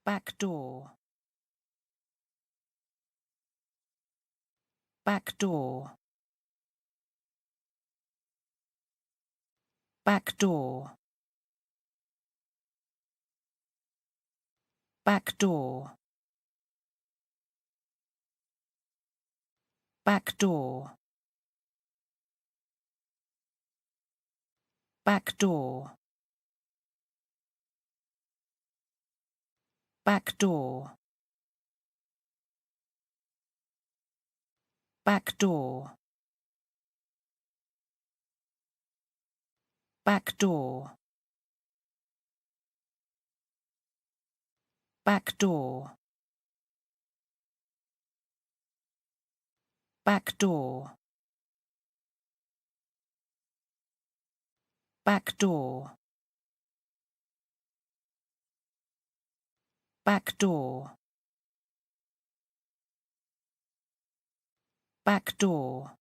back door, back door, back door, back door, back door, back door, back door, back door, back door, back door, back door, back door, back door, back door,